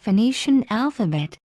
Phoenician alphabet.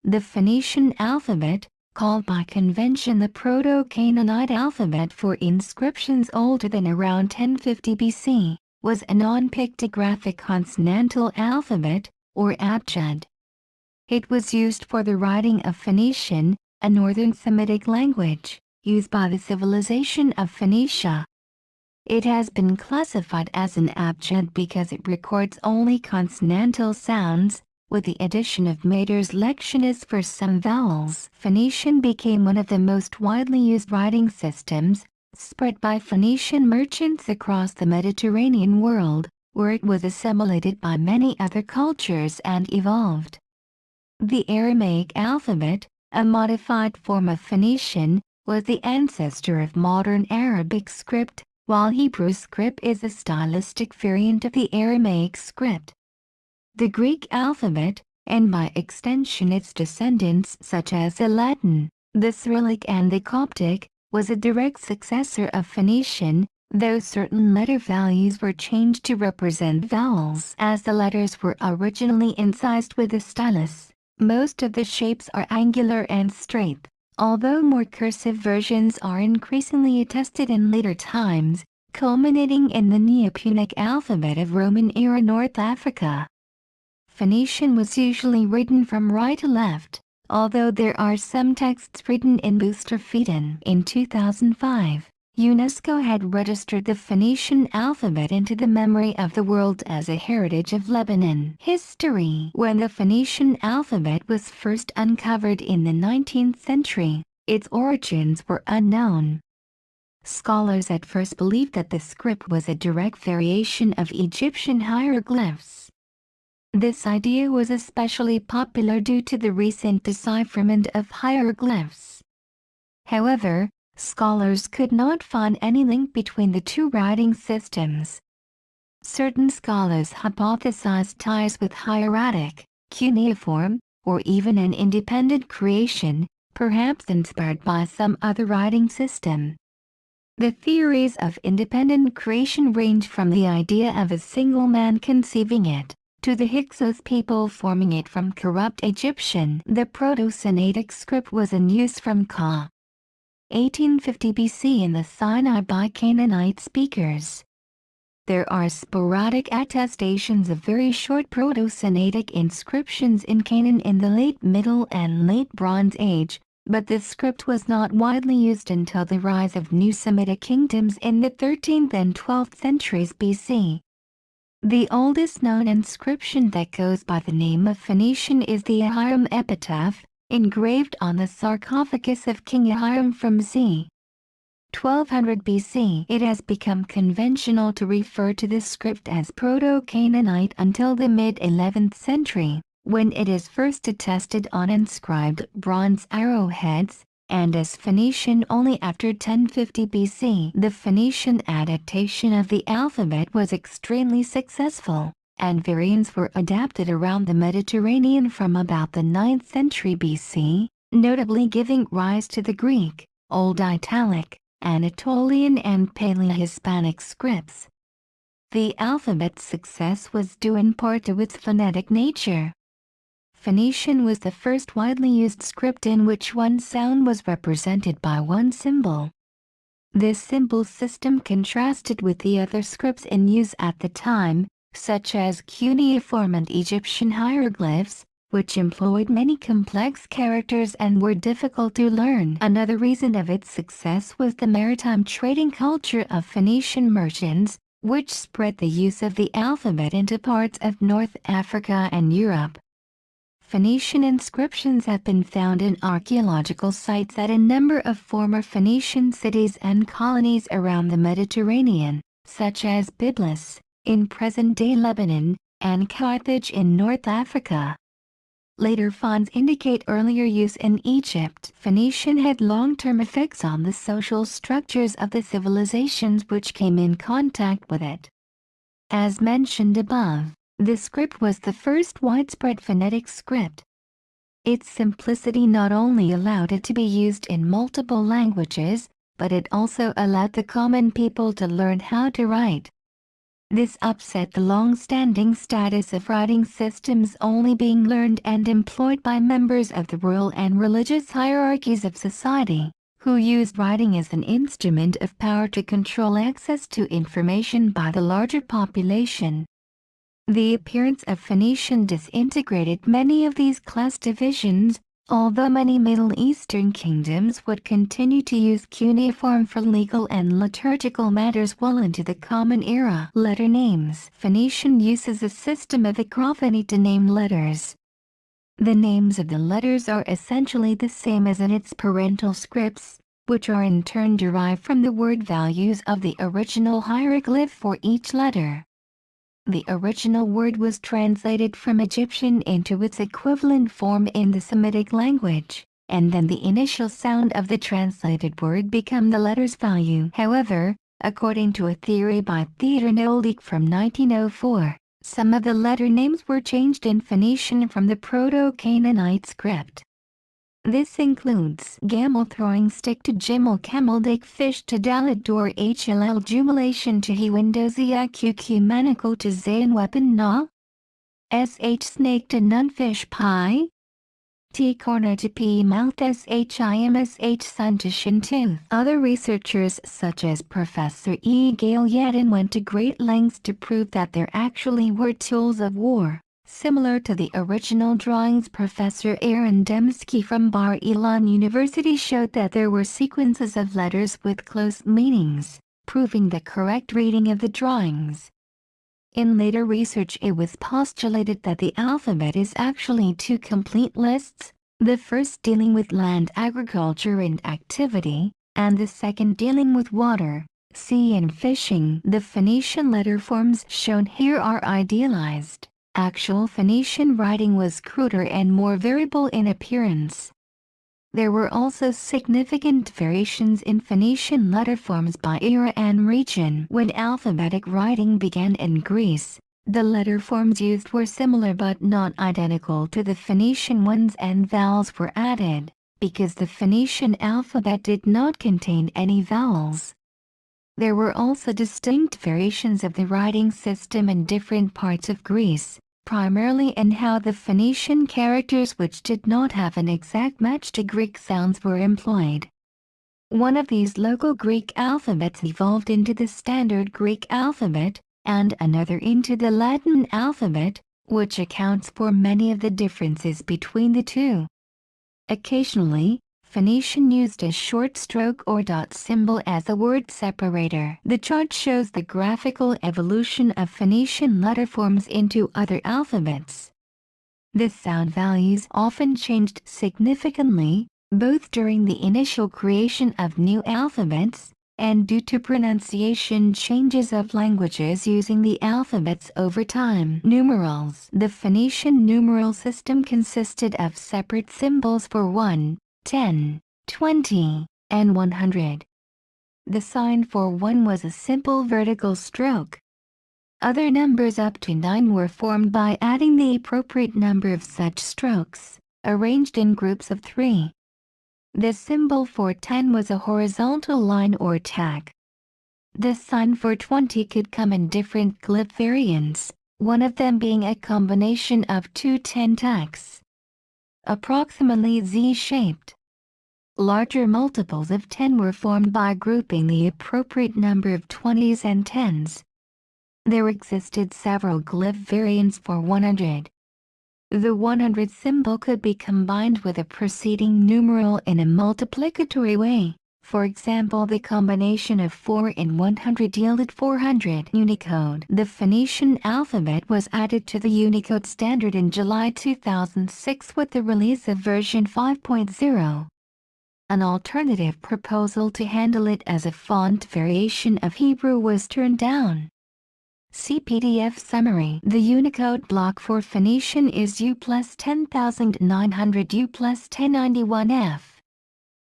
The Phoenician alphabet, called by convention the Proto-Canaanite alphabet for inscriptions older than around 1050 BC, was a non-pictographic consonantal alphabet, or abjad. It was used for the writing of Phoenician, a northern Semitic language, used by the civilization of Phoenicia. It has been classified as an abjad because it records only consonantal sounds, with the addition of mater's lectionis for some vowels. Phoenician became one of the most widely used writing systems, spread by Phoenician merchants across the Mediterranean world, where it was assimilated by many other cultures and evolved. The Aramaic alphabet, a modified form of Phoenician, was the ancestor of modern Arabic script, while Hebrew script is a stylistic variant of the Aramaic script. The Greek alphabet, and by extension its descendants such as the Latin, the Cyrillic and the Coptic, was a direct successor of Phoenician, though certain letter values were changed to represent vowels as the letters were originally incised with a stylus. Most of the shapes are angular and straight, although more cursive versions are increasingly attested in later times, culminating in the Neopunic alphabet of Roman-era North Africa. Phoenician was usually written from right to left, although there are some texts written in Boustrophedon. In 2005, UNESCO had registered the Phoenician alphabet into the memory of the world as a heritage of Lebanon. History. When the Phoenician alphabet was first uncovered in the 19th century, its origins were unknown. Scholars at first believed that the script was a direct variation of Egyptian hieroglyphs. This idea was especially popular due to the recent decipherment of hieroglyphs. However, scholars could not find any link between the two writing systems. Certain scholars hypothesized ties with hieratic, cuneiform, or even an independent creation, perhaps inspired by some other writing system. The theories of independent creation range from the idea of a single man conceiving it, to the Hyksos people forming it from corrupt Egyptian. The Proto-Sinaitic script was in use from ca. 1850 BC in the Sinai by Canaanite speakers. There are sporadic attestations of very short Proto-Sinaitic inscriptions in Canaan in the late Middle and Late Bronze Age, but this script was not widely used until the rise of new Semitic kingdoms in the 13th and 12th centuries BC. The oldest known inscription that goes by the name of Phoenician is the Ahiram epitaph, engraved on the sarcophagus of King Ahiram from c. 1200 BC. It has become conventional to refer to this script as Proto-Canaanite until the mid-11th century, when it is first attested on inscribed bronze arrowheads, and as Phoenician only after 1050 BC. The Phoenician adaptation of the alphabet was extremely successful, and variants were adapted around the Mediterranean from about the 9th century BC, notably giving rise to the Greek, Old Italic, Anatolian and Paleo-Hispanic scripts. The alphabet's success was due in part to its phonetic nature. Phoenician was the first widely used script in which one sound was represented by one symbol. This symbol system contrasted with the other scripts in use at the time, such as cuneiform and Egyptian hieroglyphs, which employed many complex characters and were difficult to learn. Another reason of its success was the maritime trading culture of Phoenician merchants, which spread the use of the alphabet into parts of North Africa and Europe. Phoenician inscriptions have been found in archaeological sites at a number of former Phoenician cities and colonies around the Mediterranean, such as Byblos, in present-day Lebanon, and Carthage in North Africa. Later finds indicate earlier use in Egypt. Phoenician had long-term effects on the social structures of the civilizations which came in contact with it. As mentioned above, the script was the first widespread phonetic script. Its simplicity not only allowed it to be used in multiple languages, but it also allowed the common people to learn how to write. This upset the long-standing status of writing systems only being learned and employed by members of the royal and religious hierarchies of society, who used writing as an instrument of power to control access to information by the larger population. The appearance of Phoenician disintegrated many of these class divisions, although many Middle Eastern kingdoms would continue to use cuneiform for legal and liturgical matters well into the Common Era. Letter names. Phoenician uses a system of agraphany to name letters. The names of the letters are essentially the same as in its parental scripts, which are in turn derived from the word values of the original hieroglyph for each letter. The original word was translated from Egyptian into its equivalent form in the Semitic language, and then the initial sound of the translated word became the letter's value. However, according to a theory by Theodor Noldik from 1904, some of the letter names were changed in Phoenician from the Proto-Canaanite script. This includes Gamel throwing stick to Gimel camel dig fish to Dalet door HLL jubilation to he windows EIQQ manacle to Zayn weapon na SH snake to nun fish pie T corner to P mouth SHIMSH sun to shin tooth. Other researchers such as Professor E. Gale Yadin went to great lengths to prove that there actually were tools of war. Similar to the original drawings, Professor Aaron Dembski from Bar Ilan University showed that there were sequences of letters with close meanings, proving the correct reading of the drawings. In later research it was postulated that the alphabet is actually two complete lists, the first dealing with land agriculture and activity, and the second dealing with water, sea and fishing. The Phoenician letter forms shown here are idealized. Actual Phoenician writing was cruder and more variable in appearance. There were also significant variations in Phoenician letter forms by era and region. When alphabetic writing began in Greece, the letter forms used were similar but not identical to the Phoenician ones, and vowels were added, because the Phoenician alphabet did not contain any vowels. There were also distinct variations of the writing system in different parts of Greece, primarily in how the Phoenician characters which did not have an exact match to Greek sounds were employed. One of these local Greek alphabets evolved into the standard Greek alphabet, and another into the Latin alphabet, which accounts for many of the differences between the two. Occasionally, Phoenician used a short stroke or dot symbol as a word separator. The chart shows the graphical evolution of Phoenician letter forms into other alphabets. The sound values often changed significantly, both during the initial creation of new alphabets, and due to pronunciation changes of languages using the alphabets over time. Numerals. The Phoenician numeral system consisted of separate symbols for 1, 10, 20, and 100. The sign for 1 was a simple vertical stroke. Other numbers up to 9 were formed by adding the appropriate number of such strokes, arranged in groups of 3. The symbol for 10 was a horizontal line or tag. The sign for 20 could come in different glyph variants, one of them being a combination of two 10 tags, approximately Z-shaped. Larger multiples of 10 were formed by grouping the appropriate number of 20s and 10s. There existed several glyph variants for 100. The 100 symbol could be combined with a preceding numeral in a multiplicatory way. For example, the combination of 4 and 100 yielded 400. Unicode. The Phoenician alphabet was added to the Unicode standard in July 2006 with the release of version 5.0. An alternative proposal to handle it as a font variation of Hebrew was turned down. See PDF summary. The Unicode block for Phoenician is U+10900 U+1091F.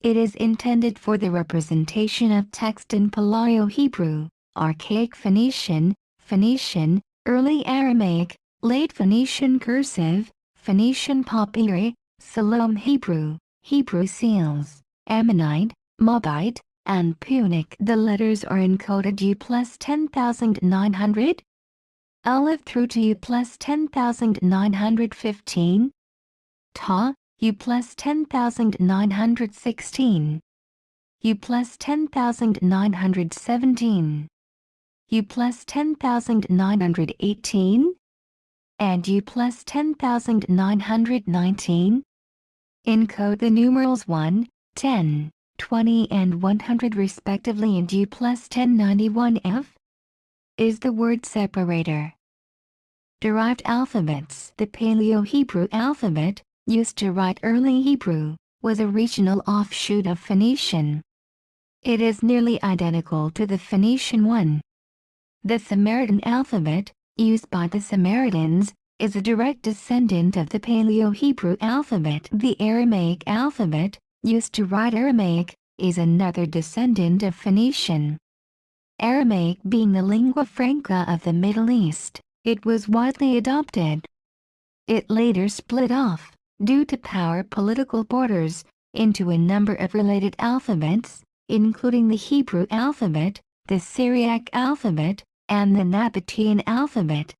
It is intended for the representation of text in Paleo-Hebrew, Archaic Phoenician, Phoenician, Early Aramaic, Late Phoenician Cursive, Phoenician Papyri, Salom Hebrew, Hebrew seals, Ammonite, Moabite, and Punic. The letters are encoded U plus 10,900, Aleph through to U plus 10,915, Ta, U plus 10,916, U plus 10,917, U plus 10,918, and U plus 10,919. Encode the numerals 1, 10, 20 and 100 respectively, and U plus 1091F is the word separator. Derived alphabets. The Paleo-Hebrew alphabet, used to write early Hebrew, was a regional offshoot of Phoenician. It is nearly identical to the Phoenician one. The Samaritan alphabet, used by the Samaritans, is a direct descendant of the Paleo-Hebrew alphabet. The Aramaic alphabet, used to write Aramaic, is another descendant of Phoenician. Aramaic being the lingua franca of the Middle East, it was widely adopted. It later split off, due to power political borders, into a number of related alphabets, including the Hebrew alphabet, the Syriac alphabet, and the Nabatean alphabet.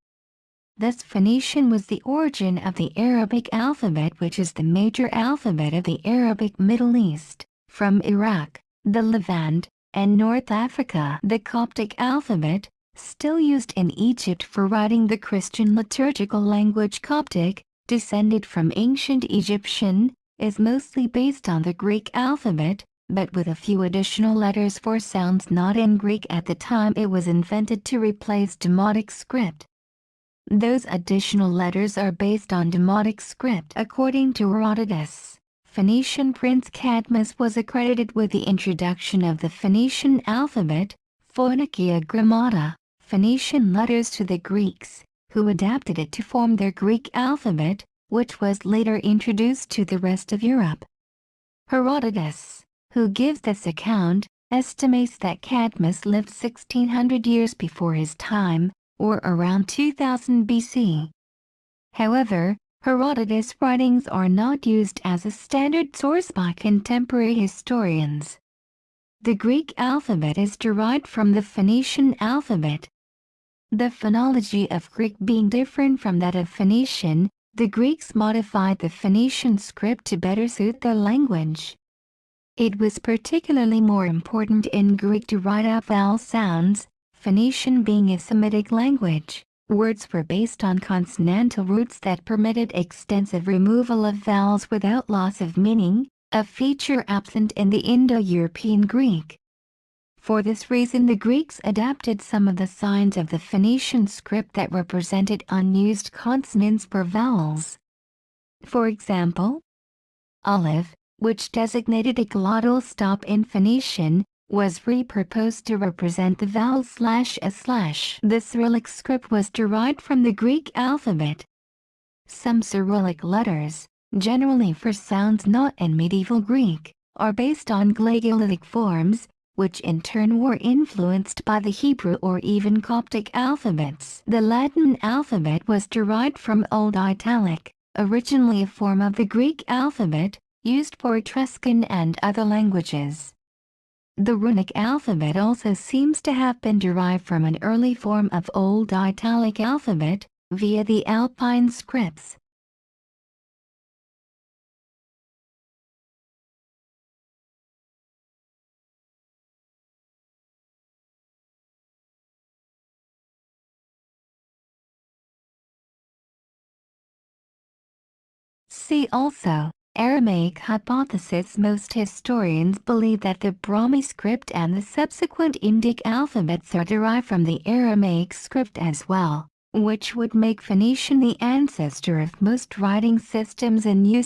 Thus Phoenician was the origin of the Arabic alphabet, which is the major alphabet of the Arabic Middle East, from Iraq, the Levant, and North Africa. The Coptic alphabet, still used in Egypt for writing the Christian liturgical language Coptic, descended from ancient Egyptian, is mostly based on the Greek alphabet, but with a few additional letters for sounds not in Greek at the time it was invented to replace Demotic script. Those additional letters are based on Demotic script. According to Herodotus, Phoenician Prince Cadmus was accredited with the introduction of the Phoenician alphabet, Phoenicia Grammata, Phoenician letters to the Greeks, who adapted it to form their Greek alphabet, which was later introduced to the rest of Europe. Herodotus, who gives this account, estimates that Cadmus lived 1600 years before his time, or around 2000 BC. However, Herodotus' writings are not used as a standard source by contemporary historians. The Greek alphabet is derived from the Phoenician alphabet. The phonology of Greek being different from that of Phoenician, the Greeks modified the Phoenician script to better suit their language. It was particularly more important in Greek to write out vowel sounds. Phoenician being a Semitic language, words were based on consonantal roots that permitted extensive removal of vowels without loss of meaning, a feature absent in the Indo-European Greek. For this reason the Greeks adapted some of the signs of the Phoenician script that represented unused consonants for vowels. For example, Aleph, which designated a glottal stop in Phoenician, was repurposed to represent the vowel //. The Cyrillic script was derived from the Greek alphabet. Some Cyrillic letters, generally for sounds not in medieval Greek, are based on glagolitic forms, which in turn were influenced by the Hebrew or even Coptic alphabets. The Latin alphabet was derived from Old Italic, originally a form of the Greek alphabet, used for Etruscan and other languages. The runic alphabet also seems to have been derived from an early form of Old Italic alphabet, via the Alpine scripts. See also, Aramaic hypothesis. Most historians believe that the Brahmi script and the subsequent Indic alphabets are derived from the Aramaic script as well, which would make Phoenician the ancestor of most writing systems in use